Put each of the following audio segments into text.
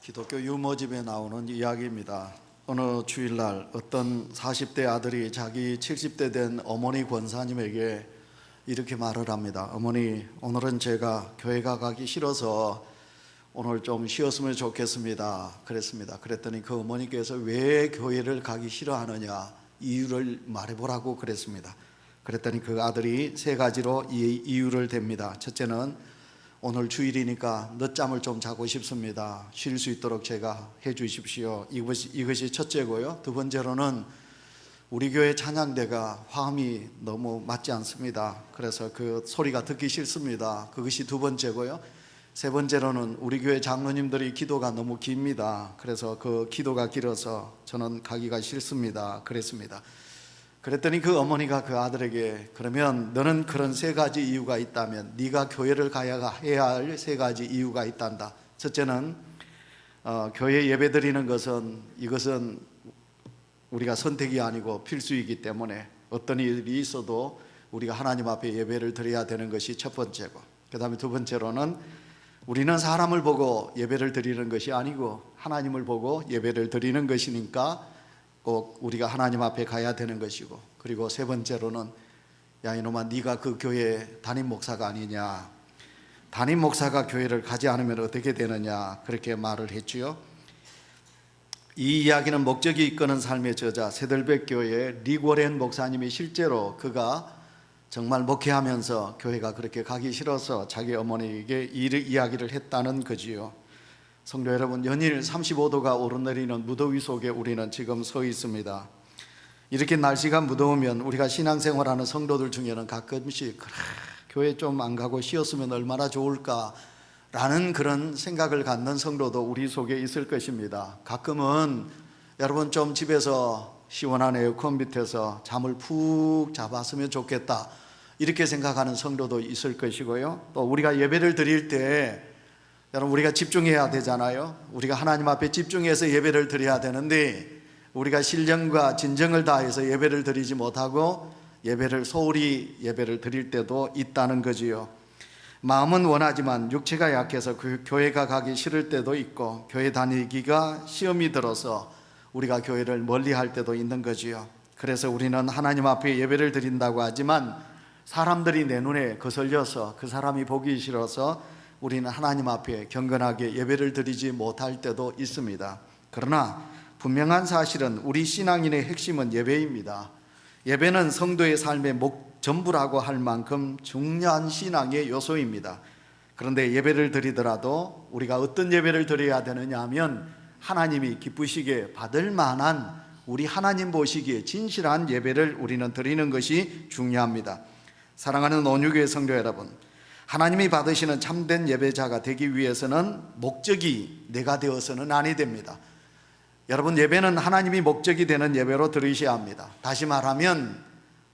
기독교 유모집에 나오는 이야기입니다. 어느 주일날 어떤 40대 아들이 자기 70대 된 어머니 권사님에게 이렇게 말을 합니다. 어머니, 오늘은 제가 교회가 가기 싫어서 오늘 좀 쉬었으면 좋겠습니다. 그랬습니다. 그랬더니 그 어머니께서 왜 교회를 가기 싫어하느냐 이유를 말해보라고 그랬습니다. 그랬더니 그 아들이 세 가지로 이 이유를 댑니다. 첫째는 오늘 주일이니까 늦잠을 좀 자고 싶습니다. 쉴 수 있도록 제가 해 주십시오. 이것이 첫째고요. 두 번째로는 우리 교회 찬양대가 화음이 너무 맞지 않습니다. 그래서 그 소리가 듣기 싫습니다. 그것이 두 번째고요. 세 번째로는 우리 교회 장로님들이 기도가 너무 깁니다. 그래서 그 기도가 길어서 저는 가기가 싫습니다. 그랬습니다. 그랬더니 그 어머니가 그 아들에게 그러면 너는 그런 세 가지 이유가 있다면 네가 교회를 해야 할 세 가지 이유가 있단다. 첫째는 교회 예배 드리는 것은 이것은 우리가 선택이 아니고 필수이기 때문에 어떤 일이 있어도 우리가 하나님 앞에 예배를 드려야 되는 것이 첫 번째고, 그 다음에 두 번째로는 우리는 사람을 보고 예배를 드리는 것이 아니고 하나님을 보고 예배를 드리는 것이니까 꼭 우리가 하나님 앞에 가야 되는 것이고, 그리고 세 번째로는 야 이놈아, 네가 그 교회 담임 목사가 아니냐, 담임 목사가 교회를 가지 않으면 어떻게 되느냐, 그렇게 말을 했지요. 이 이야기는 목적이 이끄는 삶의 저자 세들백 교회의 릭 워렌 목사님이 실제로 그가 정말 목회하면서 교회가 그렇게 가기 싫어서 자기 어머니에게 이 이야기를 했다는 거지요. 성도 여러분, 연일 35도가 오르내리는 무더위 속에 우리는 지금 서 있습니다. 이렇게 날씨가 무더우면 우리가 신앙생활하는 성도들 중에는 가끔씩 교회 좀 안 가고 쉬었으면 얼마나 좋을까라는 그런 생각을 갖는 성도도 우리 속에 있을 것입니다. 가끔은 여러분 좀 집에서 시원한 에어컨 밑에서 잠을 푹 잡았으면 좋겠다 이렇게 생각하는 성도도 있을 것이고요. 또 우리가 예배를 드릴 때 여러분 우리가 집중해야 되잖아요. 우리가 하나님 앞에 집중해서 예배를 드려야 되는데 우리가 신령과 진정을 다해서 예배를 드리지 못하고 소홀히 예배를 드릴 때도 있다는 거지요. 마음은 원하지만 육체가 약해서 그 교회가 가기 싫을 때도 있고, 교회 다니기가 시험이 들어서 우리가 교회를 멀리할 때도 있는 거지요. 그래서 우리는 하나님 앞에 예배를 드린다고 하지만 사람들이 내 눈에 거슬려서 그 사람이 보기 싫어서 우리는 하나님 앞에 경건하게 예배를 드리지 못할 때도 있습니다. 그러나 분명한 사실은 우리 신앙인의 핵심은 예배입니다. 예배는 성도의 삶의 전부라고 할 만큼 중요한 신앙의 요소입니다. 그런데 예배를 드리더라도 우리가 어떤 예배를 드려야 되느냐 하면 하나님이 기쁘시게 받을 만한, 우리 하나님 보시기에 진실한 예배를 우리는 드리는 것이 중요합니다. 사랑하는 온유교회 성도 여러분, 하나님이 받으시는 참된 예배자가 되기 위해서는 목적이 내가 되어서는 아니 됩니다. 여러분, 예배는 하나님이 목적이 되는 예배로 드리셔야 합니다. 다시 말하면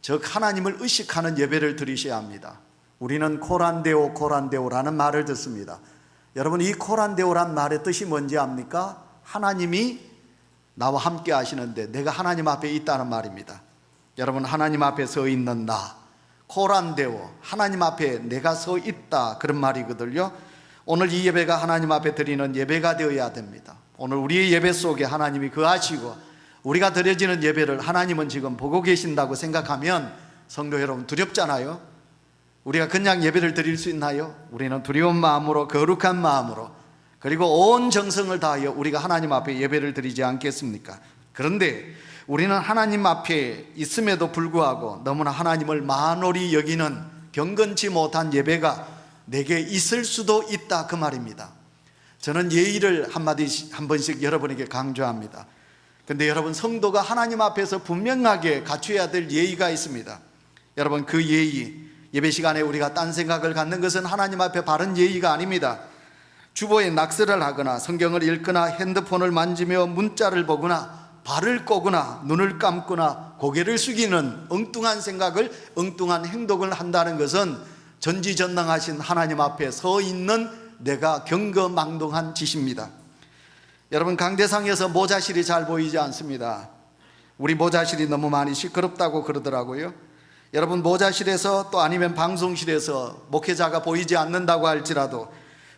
즉 하나님을 의식하는 예배를 드리셔야 합니다. 우리는 코란데오라는 말을 듣습니다. 여러분, 이 코란데오란 말의 뜻이 뭔지 압니까? 하나님이 나와 함께 하시는데 내가 하나님 앞에 있다는 말입니다. 여러분, 하나님 앞에 서 있는 나, 코란데오, 하나님 앞에 내가 서 있다, 그런 말이거든요. 오늘 이 예배가 하나님 앞에 드리는 예배가 되어야 됩니다. 오늘 우리의 예배 속에 하나님이 거하시고 우리가 드려지는 예배를 하나님은 지금 보고 계신다고 생각하면 성도 여러분, 두렵잖아요. 우리가 그냥 예배를 드릴 수 있나요? 우리는 두려운 마음으로, 거룩한 마음으로, 그리고 온 정성을 다하여 우리가 하나님 앞에 예배를 드리지 않겠습니까? 그런데 우리는 하나님 앞에 있음에도 불구하고 너무나 하나님을 만홀히 여기는 경건치 못한 예배가 내게 있을 수도 있다, 그 말입니다. 저는 예의를 한 번씩 여러분에게 강조합니다. 근데 여러분, 성도가 하나님 앞에서 분명하게 갖춰야 될 예의가 있습니다. 여러분, 그 예배 시간에 우리가 딴 생각을 갖는 것은 하나님 앞에 바른 예의가 아닙니다. 주보에 낙서를 하거나 성경을 읽거나 핸드폰을 만지며 문자를 보거나 발을 꼬거나 눈을 감거나 고개를 숙이는 엉뚱한 생각을, 엉뚱한 행동을 한다는 것은 전지전능하신 하나님 앞에 서 있는 내가 경거망동한 짓입니다. 여러분, 강대상에서 모자실이 잘 보이지 않습니다. 우리 모자실이 너무 많이 시끄럽다고 그러더라고요. 여러분, 모자실에서 또 아니면 방송실에서 목회자가 보이지 않는다고 할지라도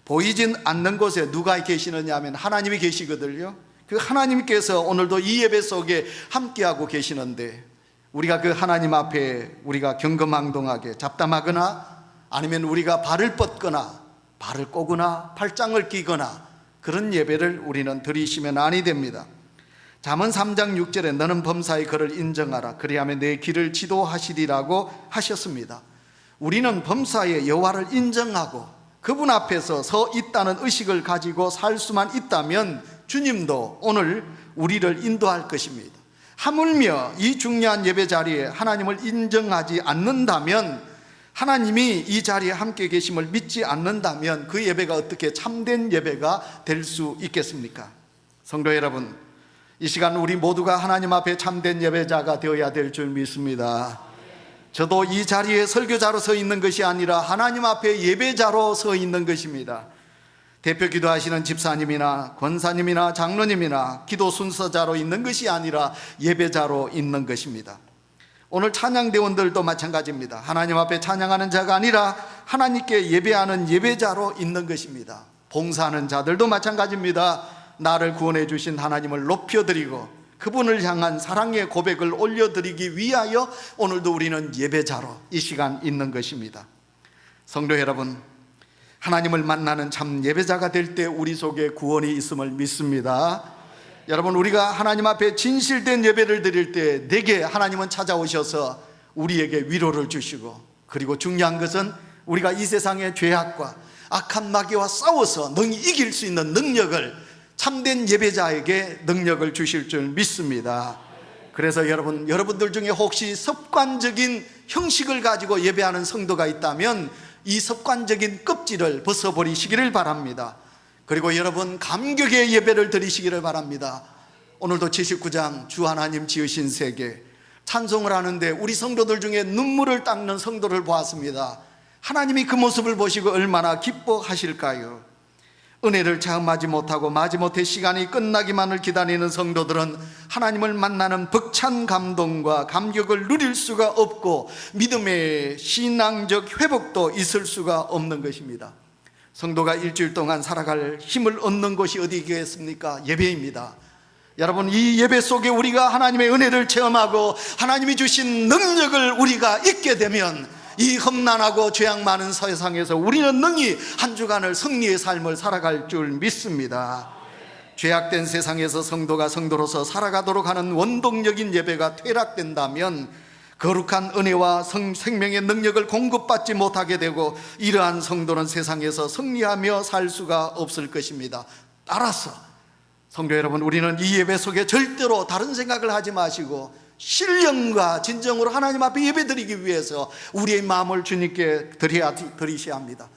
보이진 않는 곳에 누가 계시느냐 하면 하나님이 계시거든요. 그 하나님께서 오늘도 이 예배 속에 함께하고 계시는데, 우리가 그 하나님 앞에 우리가 경거망동하게 잡담하거나, 아니면 우리가 발을 뻗거나 발을 꼬거나 팔짱을 끼거나 그런 예배를 우리는 드리시면 아니 됩니다. 잠언 3장 6절에 너는 범사의 그를 인정하라, 그리하면 내 길을 지도하시리라고 하셨습니다. 우리는 범사의 여호와를 인정하고 그분 앞에서 서 있다는 의식을 가지고 살 수만 있다면 주님도 오늘 우리를 인도할 것입니다. 하물며 이 중요한 예배 자리에 하나님을 인정하지 않는다면, 하나님이 이 자리에 함께 계심을 믿지 않는다면 그 예배가 어떻게 참된 예배가 될 수 있겠습니까? 성도 여러분, 이 시간 우리 모두가 하나님 앞에 참된 예배자가 되어야 될 줄 믿습니다. 저도 이 자리에 설교자로 서 있는 것이 아니라 하나님 앞에 예배자로 서 있는 것입니다. 대표 기도하시는 집사님이나 권사님이나 장로님이나 기도 순서자로 있는 것이 아니라 예배자로 있는 것입니다. 오늘 찬양대원들도 마찬가지입니다. 하나님 앞에 찬양하는 자가 아니라 하나님께 예배하는 예배자로 있는 것입니다. 봉사하는 자들도 마찬가지입니다. 나를 구원해 주신 하나님을 높여드리고 그분을 향한 사랑의 고백을 올려드리기 위하여 오늘도 우리는 예배자로 이 시간 있는 것입니다. 성도 여러분, 하나님을 만나는 참 예배자가 될 때 우리 속에 구원이 있음을 믿습니다. 여러분, 우리가 하나님 앞에 진실된 예배를 드릴 때 내게 하나님은 찾아오셔서 우리에게 위로를 주시고, 그리고 중요한 것은 우리가 이 세상의 죄악과 악한 마귀와 싸워서 능히 이길 수 있는 능력을 참된 예배자에게 능력을 주실 줄 믿습니다. 그래서 여러분들 중에 혹시 습관적인 형식을 가지고 예배하는 성도가 있다면 이 습관적인 껍질을 벗어버리시기를 바랍니다. 그리고 여러분, 감격의 예배를 드리시기를 바랍니다. 오늘도 79장 주 하나님 지으신 세계 찬송을 하는데 우리 성도들 중에 눈물을 닦는 성도를 보았습니다. 하나님이 그 모습을 보시고 얼마나 기뻐하실까요? 은혜를 체험하지 못하고 마지못해 시간이 끝나기만을 기다리는 성도들은 하나님을 만나는 벅찬 감동과 감격을 누릴 수가 없고 믿음의 신앙적 회복도 있을 수가 없는 것입니다. 성도가 일주일 동안 살아갈 힘을 얻는 곳이 어디겠습니까? 예배입니다. 여러분, 이 예배 속에 우리가 하나님의 은혜를 체험하고 하나님이 주신 능력을 우리가 잊게 되면 이 험난하고 죄악 많은 세상에서 우리는 능히 한 주간을 승리의 삶을 살아갈 줄 믿습니다. 죄악된 세상에서 성도가 성도로서 살아가도록 하는 원동력인 예배가 퇴락된다면 거룩한 은혜와 생명의 능력을 공급받지 못하게 되고 이러한 성도는 세상에서 승리하며 살 수가 없을 것입니다. 따라서 성도 여러분, 우리는 이 예배 속에 절대로 다른 생각을 하지 마시고 신령과 진정으로 하나님 앞에 예배드리기 위해서 우리의 마음을 주님께 드리셔야 합니다.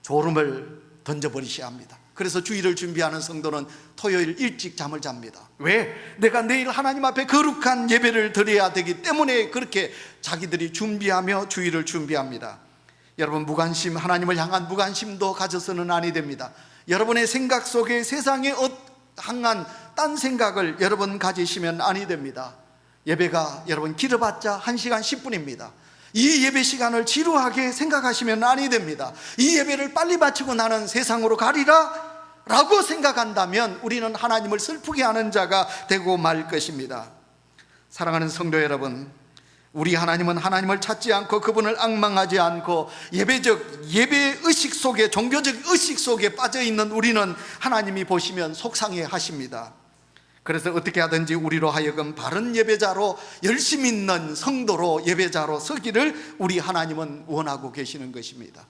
졸음을 던져버리셔야 합니다. 그래서 주일을 준비하는 성도는 토요일 일찍 잠을 잡니다. 왜? 내가 내일 하나님 앞에 거룩한 예배를 드려야 되기 때문에 그렇게 자기들이 준비하며 주일을 준비합니다. 여러분, 무관심, 하나님을 향한 무관심도 가져서는 아니 됩니다. 여러분의 생각 속에 세상에 향한 딴 생각을 여러분 가지시면 아니 됩니다. 예배가 여러분 길어봤자 1시간 10분입니다. 이 예배 시간을 지루하게 생각하시면 아니 됩니다. 이 예배를 빨리 마치고 나는 세상으로 가리라 라고 생각한다면 우리는 하나님을 슬프게 하는 자가 되고 말 것입니다. 사랑하는 성도 여러분, 우리 하나님은 하나님을 찾지 않고 그분을 앙망하지 않고 예배 의식 속에, 종교적 의식 속에 빠져있는 우리는 하나님이 보시면 속상해 하십니다. 그래서 어떻게 하든지 우리로 하여금 바른 예배자로, 열심 있는 성도로 예배자로 서기를 우리 하나님은 원하고 계시는 것입니다.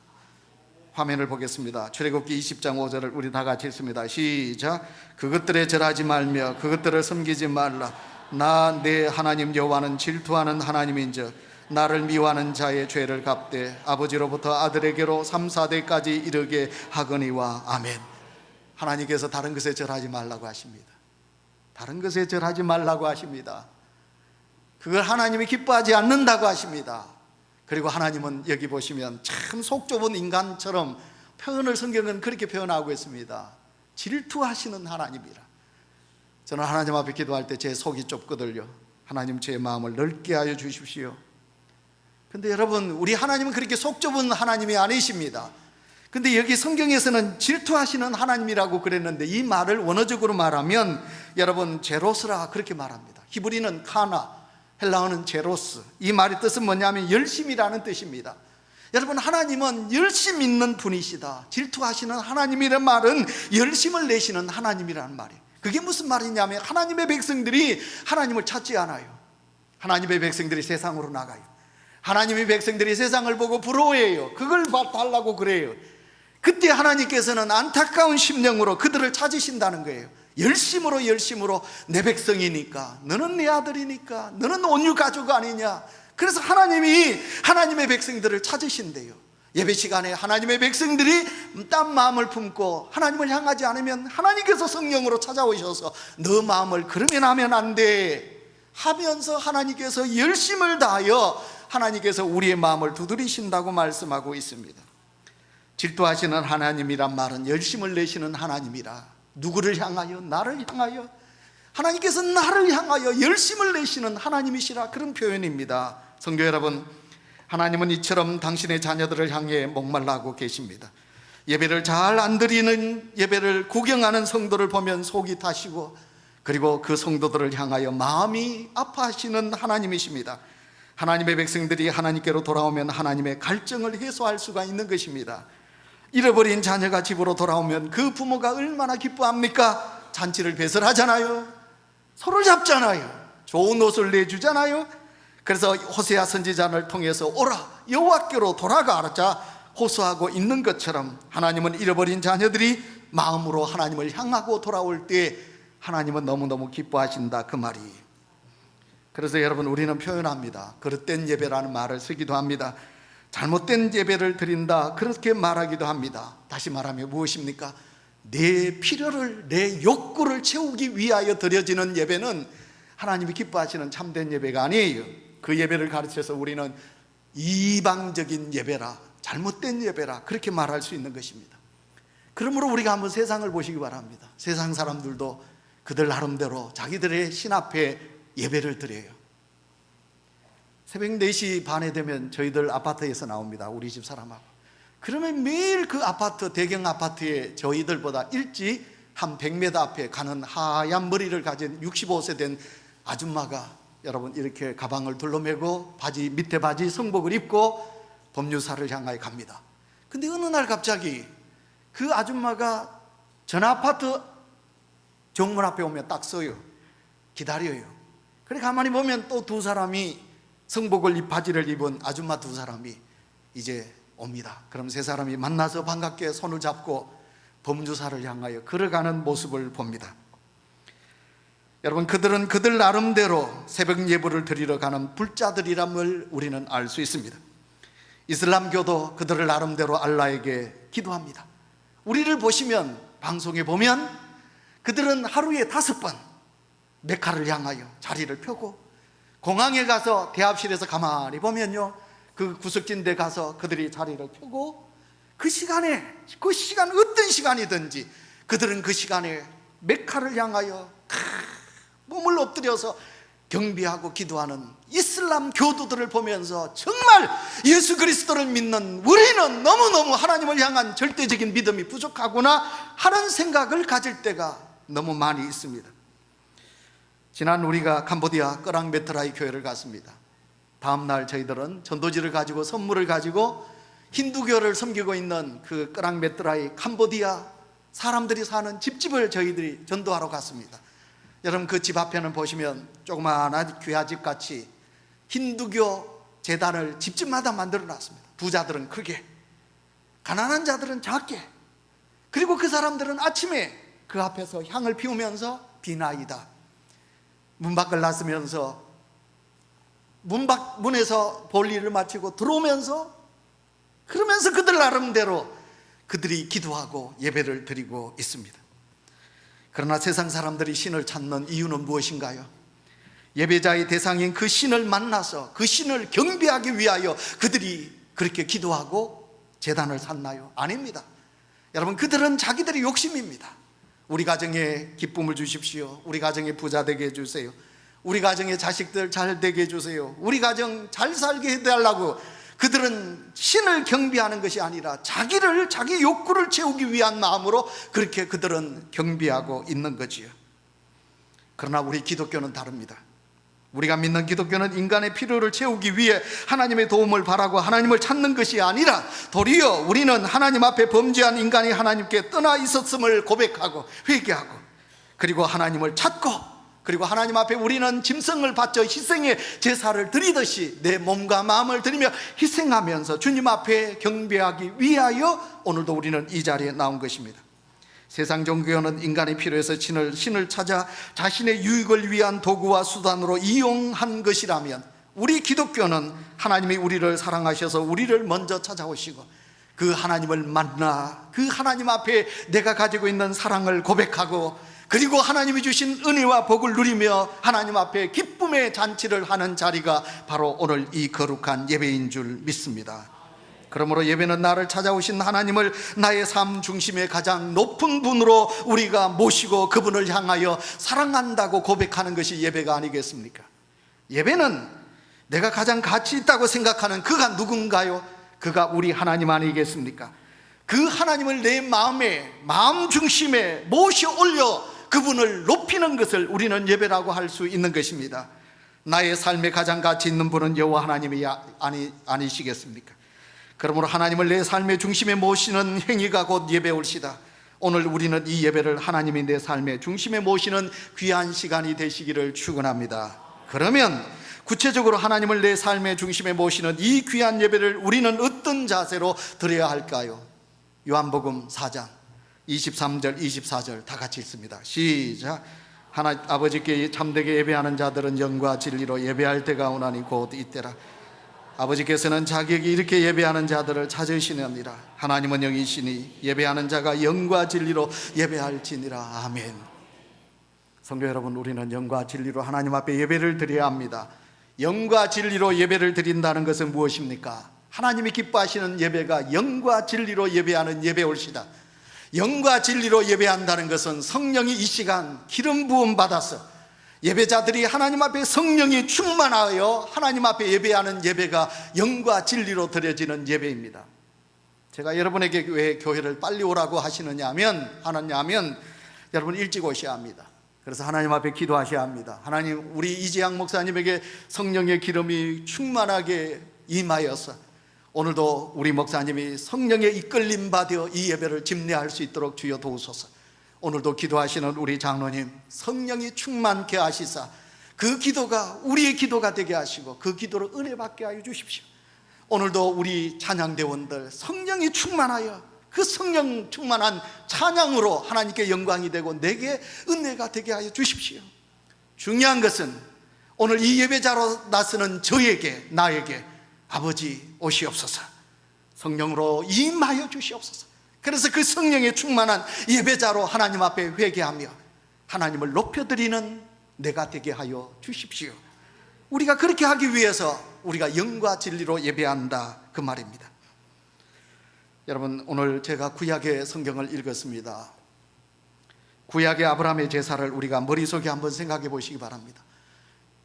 화면을 보겠습니다. 출애굽기 20장 5절을 우리 다 같이 읽습니다. 시작. 그것들에 절하지 말며 그것들을 섬기지 말라. 나 내 하나님 여호와는 질투하는 하나님인즉 나를 미워하는 자의 죄를 갚되 아버지로부터 아들에게로 3, 4대까지 이르게 하거니와. 아멘. 하나님께서 다른 것에 절하지 말라고 하십니다. 다른 것에 절하지 말라고 하십니다. 그걸 하나님이 기뻐하지 않는다고 하십니다. 그리고 하나님은 여기 보시면 참 속 좁은 인간처럼 표현을, 성경은 그렇게 표현하고 있습니다. 질투하시는 하나님이라. 저는 하나님 앞에 기도할 때 제 속이 좁거든요. 하나님, 제 마음을 넓게 하여 주십시오. 근데 여러분, 우리 하나님은 그렇게 속 좁은 하나님이 아니십니다. 근데 여기 성경에서는 질투하시는 하나님이라고 그랬는데 이 말을 원어적으로 말하면 여러분 제로스라 그렇게 말합니다. 히브리는 카나, 헬라어는 제로스. 이 말의 뜻은 뭐냐면 열심이라는 뜻입니다. 여러분, 하나님은 열심 있는 분이시다. 질투하시는 하나님이라는 말은 열심을 내시는 하나님이라는 말이에요. 그게 무슨 말이냐면 하나님의 백성들이 하나님을 찾지 않아요. 하나님의 백성들이 세상으로 나가요. 하나님의 백성들이 세상을 보고 부러워해요. 그걸 달라고 그래요. 그때 하나님께서는 안타까운 심령으로 그들을 찾으신다는 거예요. 열심으로 내 백성이니까, 너는 내 아들이니까, 너는 온유 가족 아니냐. 그래서 하나님이 하나님의 백성들을 찾으신대요. 예배 시간에 하나님의 백성들이 딴 마음을 품고 하나님을 향하지 않으면 하나님께서 성령으로 찾아오셔서 너 마음을 그러면 하면 안 돼 하면서 하나님께서 열심을 다하여 하나님께서 우리의 마음을 두드리신다고 말씀하고 있습니다. 질투하시는 하나님이란 말은 열심을 내시는 하나님이라. 누구를 향하여? 나를 향하여. 하나님께서 나를 향하여 열심을 내시는 하나님이시라, 그런 표현입니다. 성도 여러분, 하나님은 이처럼 당신의 자녀들을 향해 목말라하고 계십니다. 예배를 잘 안 드리는, 예배를 구경하는 성도를 보면 속이 타시고, 그리고 그 성도들을 향하여 마음이 아파하시는 하나님이십니다. 하나님의 백성들이 하나님께로 돌아오면 하나님의 갈증을 해소할 수가 있는 것입니다. 잃어버린 자녀가 집으로 돌아오면 그 부모가 얼마나 기뻐합니까? 잔치를 배설하잖아요. 손을 잡잖아요. 좋은 옷을 내주잖아요. 그래서 호세아 선지자를 통해서 오라 여호와께로 돌아가자 호소하고 있는 것처럼 하나님은 잃어버린 자녀들이 마음으로 하나님을 향하고 돌아올 때 하나님은 너무너무 기뻐하신다, 그 말이에요. 그래서 여러분, 우리는 표현합니다. 그릇된 예배라는 말을 쓰기도 합니다. 잘못된 예배를 드린다, 그렇게 말하기도 합니다. 다시 말하면 무엇입니까? 내 필요를, 내 욕구를 채우기 위하여 드려지는 예배는 하나님이 기뻐하시는 참된 예배가 아니에요. 그 예배를 가르쳐서 우리는 이방적인 예배라, 잘못된 예배라, 그렇게 말할 수 있는 것입니다. 그러므로 우리가 한번 세상을 보시기 바랍니다. 세상 사람들도 그들 나름대로 자기들의 신 앞에 예배를 드려요. 새벽 4시 반에 되면 저희들 아파트에서 나옵니다. 우리 집 사람하고. 그러면 매일 그 아파트, 대경 아파트에 저희들보다 일찍 한 100m 앞에 가는 하얀 머리를 가진 65세 된 아줌마가 여러분 이렇게 가방을 둘러매고 바지, 밑에 바지 성복을 입고 법류사를 향하여 갑니다. 근데 어느 날 갑자기 그 아줌마가 전 아파트 정문 앞에 오면 딱 서요. 기다려요. 그래 가만히 보면 또 두 사람이 성복을 바지를 입은 아줌마 두 사람이 이제 옵니다. 그럼 세 사람이 만나서 반갑게 손을 잡고 범주사를 향하여 걸어가는 모습을 봅니다. 여러분, 그들은 그들 나름대로 새벽 예배를 드리러 가는 불자들이람을 우리는 알 수 있습니다. 이슬람교도 그들을 나름대로 알라에게 기도합니다. 우리를 보시면, 방송에 보면 그들은 하루에 5번 메카를 향하여 자리를 펴고, 공항에 가서 대합실에서 가만히 보면요, 그 구석진 데 가서 그들이 자리를 펴고, 그 시간 어떤 시간이든지 그들은 그 시간에 메카를 향하여 몸을 엎드려서 경배하고 기도하는 이슬람 교도들을 보면서 정말 예수 그리스도를 믿는 우리는 너무너무 하나님을 향한 절대적인 믿음이 부족하구나 하는 생각을 가질 때가 너무 많이 있습니다. 지난 우리가 캄보디아 끄랑메트라이 교회를 갔습니다. 다음 날 저희들은 전도지를 가지고 선물을 가지고 힌두교를 섬기고 있는 그 끄랑메트라이 캄보디아 사람들이 사는 집집을 저희들이 전도하러 갔습니다. 여러분, 그 집 앞에는 보시면 조그마한 귀하집 같이 힌두교 제단을 집집마다 만들어 놨습니다. 부자들은 크게, 가난한 자들은 작게. 그리고 그 사람들은 아침에 그 앞에서 향을 피우면서 비나이다, 문 밖을 나서면서 문에서 볼일을 마치고 들어오면서, 그러면서 그들 나름대로 그들이 기도하고 예배를 드리고 있습니다. 그러나 세상 사람들이 신을 찾는 이유는 무엇인가요? 예배자의 대상인 그 신을 만나서 그 신을 경배하기 위하여 그들이 그렇게 기도하고 제단을 샀나요? 아닙니다. 여러분, 그들은 자기들의 욕심입니다. 우리 가정에 기쁨을 주십시오. 우리 가정에 부자 되게 해주세요. 우리 가정에 자식들 잘 되게 해주세요. 우리 가정 잘 살게 해달라고 그들은 신을 경배하는 것이 아니라 자기 욕구를 채우기 위한 마음으로 그렇게 그들은 경배하고 있는 거지요. 그러나 우리 기독교는 다릅니다. 우리가 믿는 기독교는 인간의 필요를 채우기 위해 하나님의 도움을 바라고 하나님을 찾는 것이 아니라 도리어 우리는 하나님 앞에 범죄한 인간이 하나님께 떠나 있었음을 고백하고 회개하고 그리고 하나님을 찾고 그리고 하나님 앞에 우리는 짐승을 바쳐 희생의 제사를 드리듯이 내 몸과 마음을 드리며 희생하면서 주님 앞에 경배하기 위하여 오늘도 우리는 이 자리에 나온 것입니다. 세상 종교는 인간의 필요에서 신을 찾아 자신의 유익을 위한 도구와 수단으로 이용한 것이라면 우리 기독교는 하나님이 우리를 사랑하셔서 우리를 먼저 찾아오시고 그 하나님을 만나 그 하나님 앞에 내가 가지고 있는 사랑을 고백하고 그리고 하나님이 주신 은혜와 복을 누리며 하나님 앞에 기쁨의 잔치를 하는 자리가 바로 오늘 이 거룩한 예배인 줄 믿습니다. 그러므로 예배는 나를 찾아오신 하나님을 나의 삶 중심의 가장 높은 분으로 우리가 모시고 그분을 향하여 사랑한다고 고백하는 것이 예배가 아니겠습니까? 예배는 내가 가장 가치 있다고 생각하는 그가 누군가요? 그가 우리 하나님 아니겠습니까? 그 하나님을 내 마음 중심에 모셔 올려 그분을 높이는 것을 우리는 예배라고 할 수 있는 것입니다. 나의 삶에 가장 가치 있는 분은 여호와 하나님이 아니시겠습니까? 그러므로 하나님을 내 삶의 중심에 모시는 행위가 곧 예배올시다. 오늘 우리는 이 예배를 하나님이 내 삶의 중심에 모시는 귀한 시간이 되시기를 축원합니다. 그러면 구체적으로 하나님을 내 삶의 중심에 모시는 이 귀한 예배를 우리는 어떤 자세로 드려야 할까요? 요한복음 4장 23절 24절 다 같이 읽습니다. 시작. 아버지께 참되게 예배하는 자들은 영과 진리로 예배할 때가 오나니 곧 이때라. 아버지께서는 자기에게 이렇게 예배하는 자들을 찾으시느니라. 하나님은 영이시니 예배하는 자가 영과 진리로 예배할지니라. 아멘. 성도 여러분, 우리는 영과 진리로 하나님 앞에 예배를 드려야 합니다. 영과 진리로 예배를 드린다는 것은 무엇입니까? 하나님이 기뻐하시는 예배가 영과 진리로 예배하는 예배올시다. 영과 진리로 예배한다는 것은 성령이 이 시간 기름 부음 받아서 예배자들이 하나님 앞에 성령이 충만하여 하나님 앞에 예배하는 예배가 영과 진리로 드려지는 예배입니다. 제가 여러분에게 왜 교회를 빨리 오라고 하시느냐면 여러분 일찍 오셔야 합니다. 그래서 하나님 앞에 기도하셔야 합니다. 하나님, 우리 이재양 목사님에게 성령의 기름이 충만하게 임하여서 오늘도 우리 목사님이 성령의 이끌림 받아 이 예배를 집례할 수 있도록 주여 도우소서. 오늘도 기도하시는 우리 장로님, 성령이 충만케 하시사 그 기도가 우리의 기도가 되게 하시고 그 기도로 은혜 받게 하여 주십시오. 오늘도 우리 찬양대원들 성령이 충만하여 그 성령 충만한 찬양으로 하나님께 영광이 되고 내게 은혜가 되게 하여 주십시오. 중요한 것은 오늘 이 예배자로 나서는 나에게 아버지 오시옵소서, 성령으로 임하여 주시옵소서. 그래서 그 성령에 충만한 예배자로 하나님 앞에 회개하며 하나님을 높여드리는 내가 되게 하여 주십시오. 우리가 그렇게 하기 위해서 우리가 영과 진리로 예배한다, 그 말입니다. 여러분, 오늘 제가 구약의 성경을 읽었습니다. 구약의 아브라함의 제사를 우리가 머릿속에 한번 생각해 보시기 바랍니다.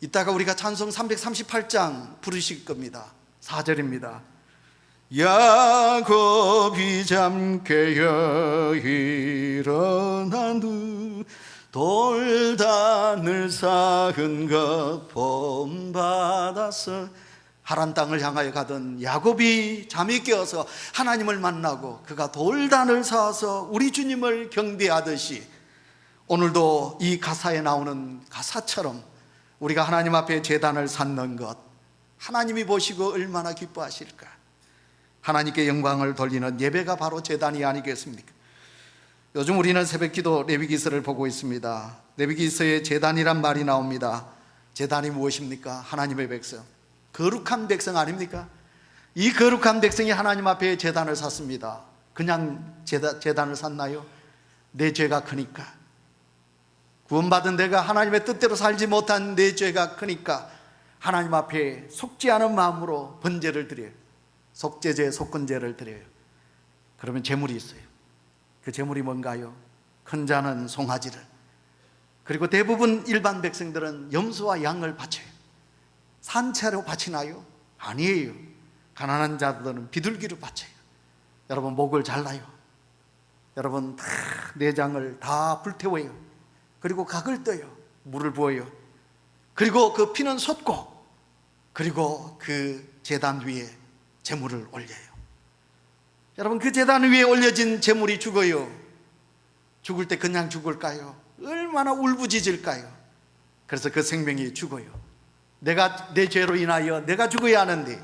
이따가 우리가 찬송 338장 부르실 겁니다. 4절입니다. 야곱이 잠 깨어 일어난 후 돌단을 쌓은 것 본받아서 하란 땅을 향하여 가던 야곱이 잠이 깨어서 하나님을 만나고 그가 돌단을 쌓아서 우리 주님을 경배하듯이 오늘도 이 가사에 나오는 가사처럼 우리가 하나님 앞에 제단을 쌓는 것, 하나님이 보시고 얼마나 기뻐하실까. 하나님께 영광을 돌리는 예배가 바로 제단이 아니겠습니까? 요즘 우리는 새벽기도 레위기서를 보고 있습니다. 레위기서에 제단이란 말이 나옵니다. 제단이 무엇입니까? 하나님의 백성, 거룩한 백성 아닙니까? 이 거룩한 백성이 하나님 앞에 제단을 샀습니다. 그냥 제단을 샀나요? 내 죄가 크니까, 구원받은 내가 하나님의 뜻대로 살지 못한 내 죄가 크니까 하나님 앞에 속지 않은 마음으로 번제를 드려요. 속죄제, 속건제를 드려요. 그러면 제물이 있어요. 그 제물이 뭔가요? 큰 자는 송아지를, 그리고 대부분 일반 백성들은 염소와 양을 바쳐요. 산채로 바치나요? 아니에요. 가난한 자들은 비둘기를 바쳐요. 여러분 목을 잘라요. 여러분 다 내장을 다 불태워요. 그리고 각을 떠요. 물을 부어요. 그리고 그 피는 솟고, 그리고 그 제단 위에 제물을 올려요. 여러분 그 제단 위에 올려진 제물이 죽어요. 죽을 때 그냥 죽을까요? 얼마나 울부짖을까요? 그래서 그 생명이 죽어요. 내가 내 죄로 인하여 내가 죽어야 하는데,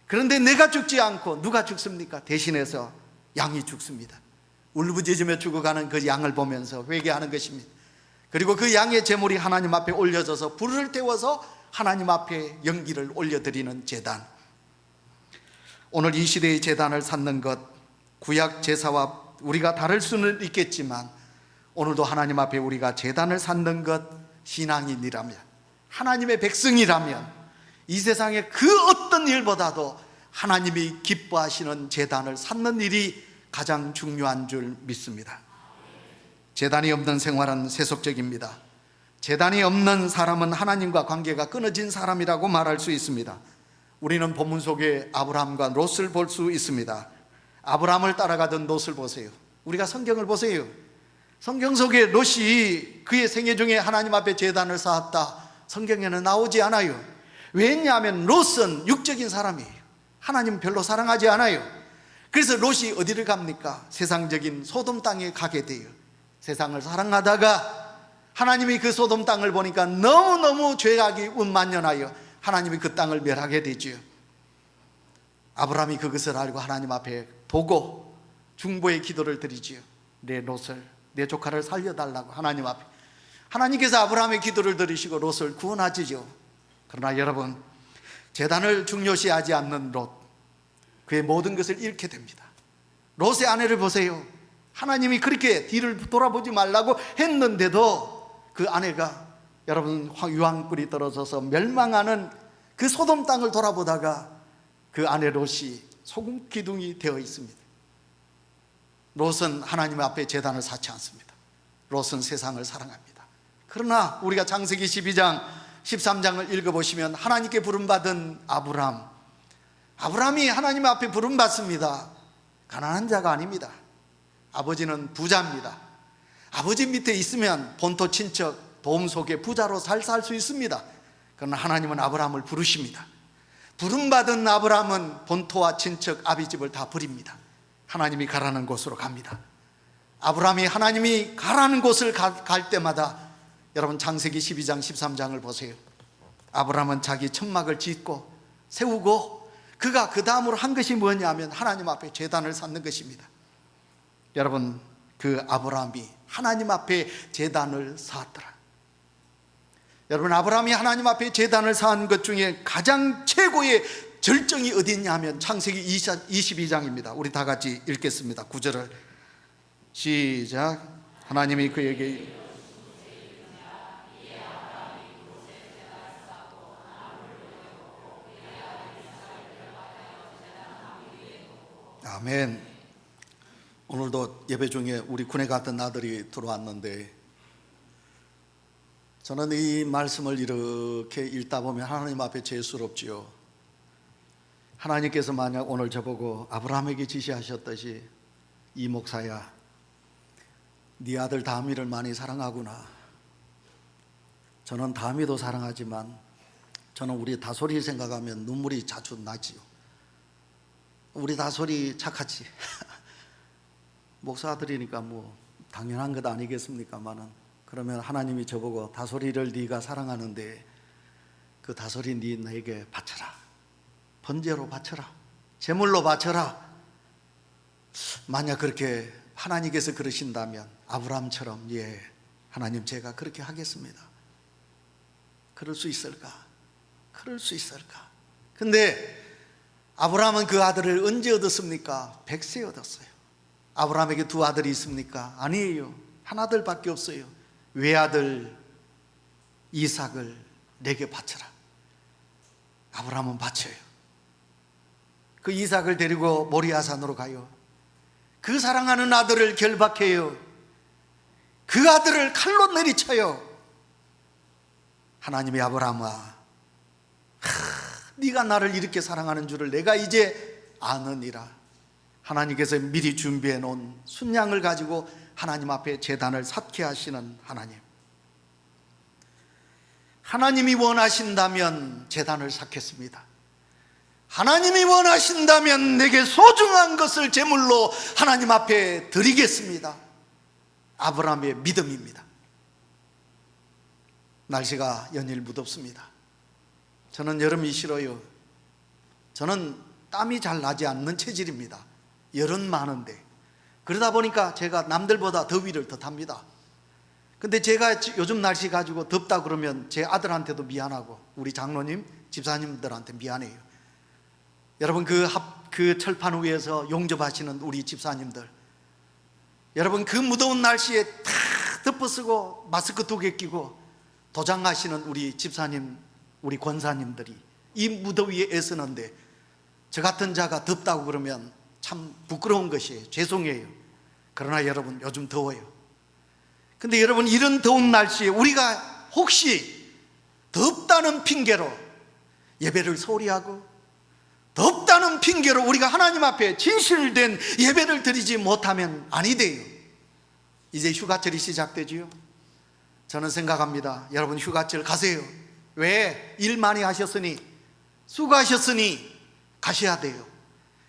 그런데 내가 죽지 않고 누가 죽습니까? 대신해서 양이 죽습니다. 울부짖으며 죽어가는 그 양을 보면서 회개하는 것입니다. 그리고 그 양의 제물이 하나님 앞에 올려져서 불을 태워서 하나님 앞에 연기를 올려드리는 제단. 오늘 이 시대의 제단을 쌓는 것, 구약 제사와 우리가 다를 수는 있겠지만 오늘도 하나님 앞에 우리가 제단을 쌓는 것, 신앙인이라면, 하나님의 백성이라면 이 세상의 그 어떤 일보다도 하나님이 기뻐하시는 제단을 쌓는 일이 가장 중요한 줄 믿습니다. 제단이 없는 생활은 세속적입니다. 제단이 없는 사람은 하나님과 관계가 끊어진 사람이라고 말할 수 있습니다. 우리는 본문 속에 아브라함과 롯을 볼 수 있습니다. 아브라함을 따라가던 롯을 보세요. 우리가 성경을 보세요. 성경 속에 롯이 그의 생애 중에 하나님 앞에 제단을 쌓았다, 성경에는 나오지 않아요. 왜냐하면 롯은 육적인 사람이에요. 하나님 별로 사랑하지 않아요. 그래서 롯이 어디를 갑니까? 세상적인 소돔 땅에 가게 돼요. 세상을 사랑하다가 하나님이 그 소돔 땅을 보니까 너무너무 죄악이 운만연하여 하나님이 그 땅을 멸하게 되지요. 아브라함이 그것을 알고 하나님 앞에 보고 중보의 기도를 드리지요. 내 롯을, 내 조카를 살려달라고 하나님 앞에. 하나님께서 아브라함의 기도를 들으시고 롯을 구원하시죠. 그러나 여러분, 제단을 중요시하지 않는 롯, 그의 모든 것을 잃게 됩니다. 롯의 아내를 보세요. 하나님이 그렇게 뒤를 돌아보지 말라고 했는데도 그 아내가, 여러분, 유황불이 떨어져서 멸망하는 그 소돔 땅을 돌아보다가 그 아내 롯이 소금 기둥이 되어 있습니다. 롯은 하나님 앞에 제단을 쌓지 않습니다. 롯은 세상을 사랑합니다. 그러나 우리가 창세기 12장 13장을 읽어보시면 하나님께 부름받은 아브라함이 하나님 앞에 부름받습니다. 가난한 자가 아닙니다. 아버지는 부자입니다. 아버지 밑에 있으면 본토 친척 도움 속에 부자로 살 수 있습니다. 그러나 하나님은 아브라함을 부르십니다. 부름받은 아브라함은 본토와 친척 아비집을 다 버립니다. 하나님이 가라는 곳으로 갑니다. 아브라함이 하나님이 가라는 곳을 갈 때마다, 여러분 창세기 12장 13장을 보세요. 아브라함은 자기 천막을 짓고 세우고, 그가 그 다음으로 한 것이 뭐냐면 하나님 앞에 제단을 쌓는 것입니다. 여러분, 그 아브라함이 하나님 앞에 제단을 쌓았더라. 여러분, 아브라함이 하나님 앞에 제단을 쌓은 것 중에 가장 최고의 절정이 어디 있냐 하면 창세기 22장입니다. 우리 다 같이 읽겠습니다. 9절을 시작. 하나님이 그에게 아멘. 오늘도 예배 중에 우리 군에 갔던 아들이 들어왔는데, 저는 이 말씀을 이렇게 읽다 보면 하나님 앞에 죄스럽지요. 하나님께서 만약 오늘 저보고 아브라함에게 지시하셨듯이, 이 목사야, 네 아들 다미를 많이 사랑하구나. 저는 다미도 사랑하지만 저는 우리 다솔이 생각하면 눈물이 자주 나지요. 우리 다솔이 착하지. 목사 아들이니까 뭐 당연한 것 아니겠습니까만은, 그러면 하나님이 저보고 다솔이를 네가 사랑하는데 그 다솔이 네 내게 바쳐라. 번제로 바쳐라. 제물로 바쳐라. 만약 그렇게 하나님께서 그러신다면 아브라함처럼, 예, 하나님 제가 그렇게 하겠습니다. 그럴 수 있을까? 그럴 수 있을까? 근데 아브라함은 그 아들을 언제 얻었습니까? 100세 얻었어요. 아브라함에게 두 아들이 있습니까? 아니에요. 한 아들밖에 없어요. 외아들 이삭을 내게 바쳐라. 아브라함은 바쳐요. 그 이삭을 데리고 모리아산으로 가요. 그 사랑하는 아들을 결박해요. 그 아들을 칼로 내리쳐요. 하나님이 아브라함아, 네가 나를 이렇게 사랑하는 줄을 내가 이제 아느니라. 하나님께서 미리 준비해 놓은 순양을 가지고 하나님 앞에 제단을 쌓게 하시는 하나님. 하나님이 원하신다면 제단을 쌓겠습니다. 하나님이 원하신다면 내게 소중한 것을 제물로 하나님 앞에 드리겠습니다. 아브라함의 믿음입니다. 날씨가 연일 무덥습니다. 저는 여름이 싫어요. 저는 땀이 잘 나지 않는 체질입니다. 열은 많은데. 그러다 보니까 제가 남들보다 더위를 더 탑니다. 근데 제가 요즘 날씨 가지고 덥다 그러면 제 아들한테도 미안하고 우리 장로님, 집사님들한테 미안해요. 여러분 그 철판 위에서 용접하시는 우리 집사님들, 여러분 그 무더운 날씨에 다 덮어쓰고 마스크 2개 끼고 도장하시는 우리 집사님, 우리 권사님들이 이 무더위에 애쓰는데 저 같은 자가 덥다고 그러면 참 부끄러운 것이에요. 죄송해요. 그러나 여러분 요즘 더워요. 근데 여러분 이런 더운 날씨에 우리가 혹시 덥다는 핑계로 예배를 소홀히 하고 덥다는 핑계로 우리가 하나님 앞에 진실된 예배를 드리지 못하면 아니 돼요. 이제 휴가철이 시작되지요. 저는 생각합니다. 여러분 휴가철 가세요. 왜? 일 많이 하셨으니, 수고하셨으니 가셔야 돼요.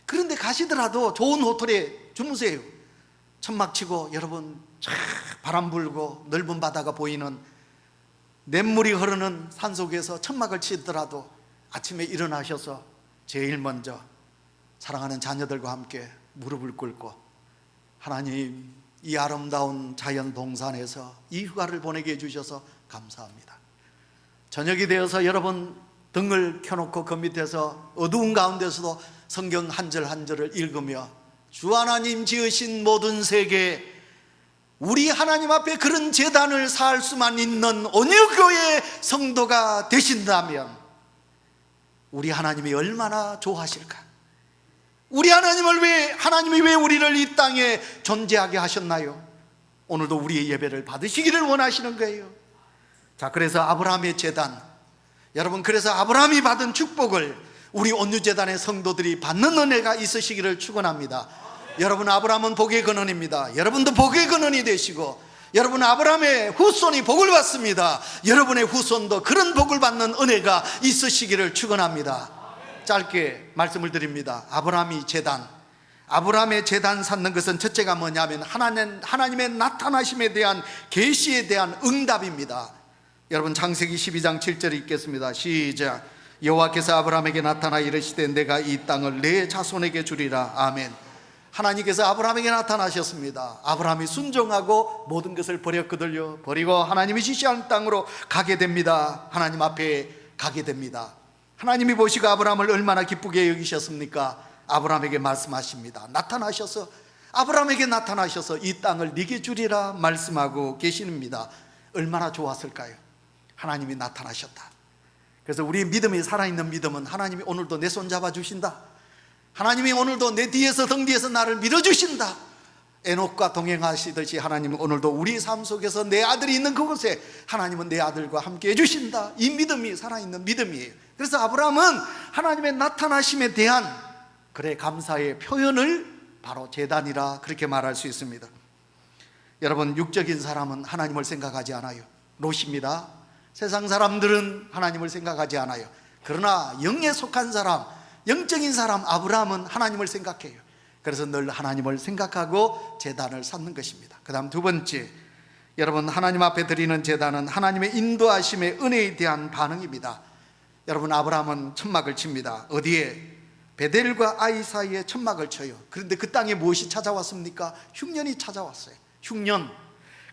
그런데 가시더라도 좋은 호텔에 주무세요. 천막 치고 여러분 바람 불고 넓은 바다가 보이는 냇물이 흐르는 산속에서 천막을 치더라도 아침에 일어나셔서 제일 먼저 사랑하는 자녀들과 함께 무릎을 꿇고 하나님, 이 아름다운 자연 동산에서 이 휴가를 보내게 해주셔서 감사합니다. 저녁이 되어서 여러분 등을 켜놓고 그 밑에서 어두운 가운데서도 성경 한 절 한 절을 읽으며 주 하나님 지으신 모든 세계, 우리 하나님 앞에 그런 제단을 쌓을 수만 있는 온유교회 성도가 되신다면 우리 하나님이 얼마나 좋아하실까? 우리 하나님이 왜 우리를 이 땅에 존재하게 하셨나요? 오늘도 우리의 예배를 받으시기를 원하시는 거예요. 자, 그래서 아브라함의 제단, 여러분, 그래서 아브라함이 받은 축복을 우리 온유제단의 성도들이 받는 은혜가 있으시기를 축원합니다. 여러분, 아브라함은 복의 근원입니다. 여러분도 복의 근원이 되시고, 여러분 아브라함의 후손이 복을 받습니다. 여러분의 후손도 그런 복을 받는 은혜가 있으시기를 축원합니다. 짧게 말씀을 드립니다. 아브라함의 제단 쌓는 것은 첫째가 뭐냐면 하나님의 나타나심에 대한 계시에 대한 응답입니다. 여러분 창세기 12장 7절 읽겠습니다. 시작. 여호와께서 아브라함에게 나타나 이르시되 내가 이 땅을 내 자손에게 주리라. 아멘. 하나님께서 아브라함에게 나타나셨습니다. 아브라함이 순종하고 모든 것을 버렸거든요. 버리고 하나님이 지시한 땅으로 가게 됩니다. 하나님 앞에 가게 됩니다. 하나님이 보시고 아브라함을 얼마나 기쁘게 여기셨습니까? 아브라함에게 말씀하십니다. 아브라함에게 나타나셔서 이 땅을 네게 주리라 말씀하고 계십니다. 얼마나 좋았을까요? 하나님이 나타나셨다. 그래서 우리의 믿음이 살아있는 믿음은 하나님이 오늘도 내 손 잡아주신다, 하나님이 오늘도 내 뒤에서 등 뒤에서 나를 밀어주신다, 에녹과 동행하시듯이 하나님은 오늘도 우리 삶 속에서 내 아들이 있는 그곳에 하나님은 내 아들과 함께 해주신다. 이 믿음이 살아있는 믿음이에요. 그래서 아브라함은 하나님의 나타나심에 대한 감사의 표현을 바로 제단이라 그렇게 말할 수 있습니다. 여러분, 육적인 사람은 하나님을 생각하지 않아요. 롯입니다. 세상 사람들은 하나님을 생각하지 않아요. 그러나 영에 속한 사람, 영적인 사람 아브라함은 하나님을 생각해요. 그래서 늘 하나님을 생각하고 제단을 쌓는 것입니다. 그 다음 두 번째, 여러분 하나님 앞에 드리는 제단은 하나님의 인도하심의 은혜에 대한 반응입니다. 여러분 아브라함은 천막을 칩니다. 어디에? 베델과 아이 사이에 천막을 쳐요. 그런데 그 땅에 무엇이 찾아왔습니까? 흉년이 찾아왔어요. 흉년.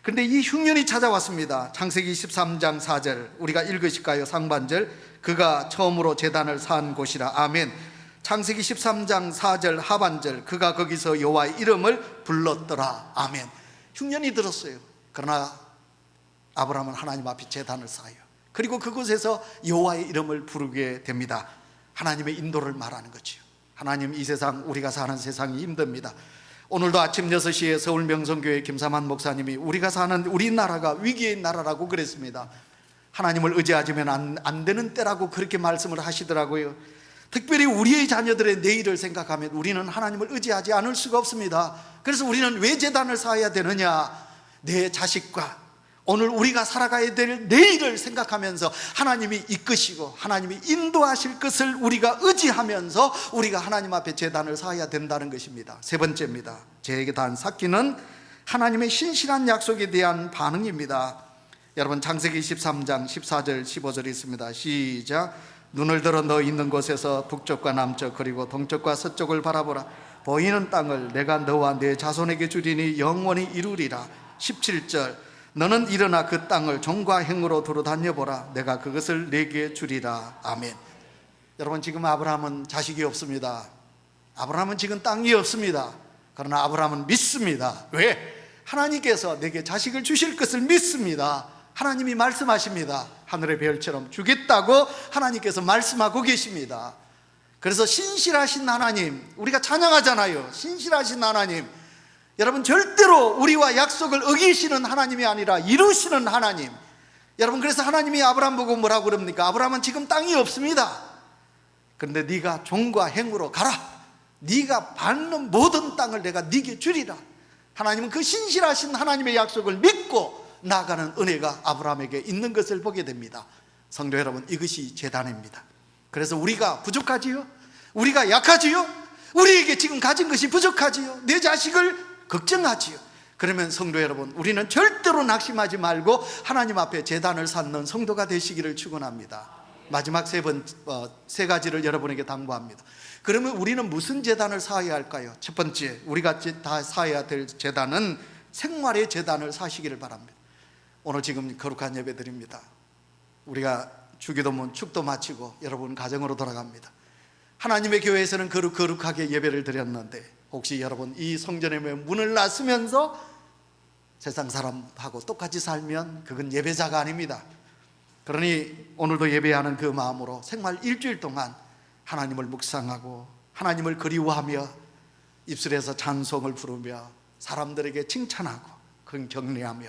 그런데 이 흉년이 찾아왔습니다. 창세기 13장 4절 우리가 읽으실까요? 상반절. 그가 처음으로 제단을 쌓은 곳이라. 아멘. 창세기 13장 4절 하반절. 그가 거기서 여호와의 이름을 불렀더라. 아멘. 흉년이 들었어요. 그러나 아브라함은 하나님 앞에 제단을 쌓아요. 그리고 그곳에서 여호와의 이름을 부르게 됩니다. 하나님의 인도를 말하는 거죠. 하나님, 이 세상, 우리가 사는 세상이 힘듭니다. 오늘도 아침 6시에 서울 명성교회 김삼환 목사님이 우리가 사는 우리나라가 위기의 나라라고 그랬습니다. 하나님을 의지하지면 안 되는 때라고 그렇게 말씀을 하시더라고요. 특별히 우리의 자녀들의 내일을 생각하면 우리는 하나님을 의지하지 않을 수가 없습니다. 그래서 우리는 왜 제단을 쌓아야 되느냐? 내 자식과 오늘 우리가 살아가야 될 내일을 생각하면서 하나님이 이끄시고 하나님이 인도하실 것을 우리가 의지하면서 우리가 하나님 앞에 제단을 쌓아야 된다는 것입니다. 세 번째입니다. 제단 쌓기는 하나님의 신실한 약속에 대한 반응입니다. 여러분 창세기 13장 14절 15절이 있습니다. 시작. 눈을 들어 너 있는 곳에서 북쪽과 남쪽 그리고 동쪽과 서쪽을 바라보라. 보이는 땅을 내가 너와 내 자손에게 주리니 영원히 이루리라. 17절. 너는 일어나 그 땅을 종과 행으로 두루 다녀보라. 내가 그것을 내게 주리라. 아멘. 여러분 지금 아브라함은 자식이 없습니다. 아브라함은 지금 땅이 없습니다. 그러나 아브라함은 믿습니다. 왜? 하나님께서 내게 자식을 주실 것을 믿습니다. 하나님이 말씀하십니다. 하늘의 별처럼 주겠다고 하나님께서 말씀하고 계십니다. 그래서 신실하신 하나님, 우리가 찬양하잖아요. 신실하신 하나님. 여러분 절대로 우리와 약속을 어기시는 하나님이 아니라 이루시는 하나님. 여러분 그래서 하나님이 아브라함 보고 뭐라고 그럽니까? 아브라함은 지금 땅이 없습니다. 그런데 네가 종과 행으로 가라. 네가 밟는 모든 땅을 내가 네게 주리라. 하나님은 그 신실하신 하나님의 약속을 믿고 나아가는 은혜가 아브라함에게 있는 것을 보게 됩니다. 성도 여러분, 이것이 제단입니다. 그래서 우리가 부족하지요? 우리가 약하지요? 우리에게 지금 가진 것이 부족하지요? 내 자식을 걱정하지요? 그러면 성도 여러분, 우리는 절대로 낙심하지 말고 하나님 앞에 제단을 쌓는 성도가 되시기를 축원합니다. 마지막 세 가지를 여러분에게 당부합니다. 그러면 우리는 무슨 제단을 쌓아야 할까요? 첫 번째, 우리가 다 쌓아야 될 제단은 생활의 제단을 쌓으시기를 바랍니다. 오늘 지금 거룩한 예배 드립니다. 우리가 주기도문 축도 마치고 여러분 가정으로 돌아갑니다. 하나님의 교회에서는 거룩하게 예배를 드렸는데 혹시 여러분 이 성전의 문을 나서면서 세상 사람하고 똑같이 살면 그건 예배자가 아닙니다. 그러니 오늘도 예배하는 그 마음으로 생활 일주일 동안 하나님을 묵상하고 하나님을 그리워하며 입술에서 찬송을 부르며 사람들에게 칭찬하고 그런 격려하며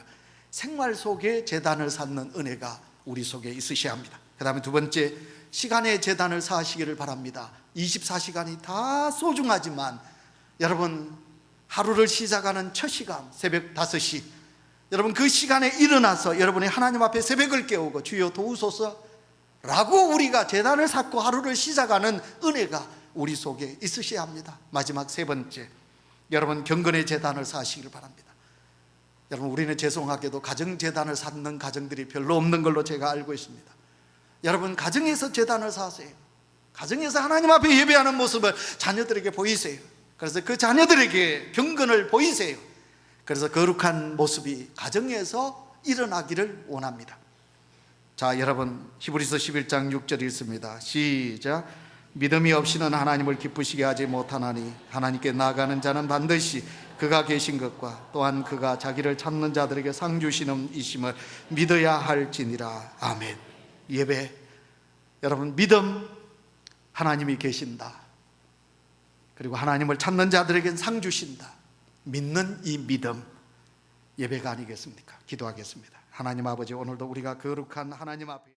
생활 속에 제단을 쌓는 은혜가 우리 속에 있으셔야 합니다. 그 다음에 두 번째, 시간의 제단을 쌓으시기를 바랍니다. 24시간이 다 소중하지만 여러분 하루를 시작하는 첫 시간 새벽 5시 여러분 그 시간에 일어나서 여러분이 하나님 앞에 새벽을 깨우고 주여 도우소서 라고 우리가 제단을 쌓고 하루를 시작하는 은혜가 우리 속에 있으셔야 합니다. 마지막 세 번째, 여러분 경건의 제단을 쌓으시기를 바랍니다. 여러분 우리는 죄송하게도 가정제단을 쌓는 가정들이 별로 없는 걸로 제가 알고 있습니다. 여러분 가정에서 제단을 쌓으세요. 가정에서 하나님 앞에 예배하는 모습을 자녀들에게 보이세요. 그래서 그 자녀들에게 경건을 보이세요. 그래서 거룩한 모습이 가정에서 일어나기를 원합니다. 자, 여러분 히브리서 11장 6절이 있습니다. 시작. 믿음이 없이는 하나님을 기쁘시게 하지 못하나니 하나님께 나아가는 자는 반드시 그가 계신 것과 또한 그가 자기를 찾는 자들에게 상 주시는 이심을 믿어야 할지니라. 아멘. 예배, 여러분 믿음, 하나님이 계신다. 그리고 하나님을 찾는 자들에겐 상 주신다. 믿는 이 믿음, 예배가 아니겠습니까? 기도하겠습니다. 하나님 아버지, 오늘도 우리가 거룩한 하나님 앞에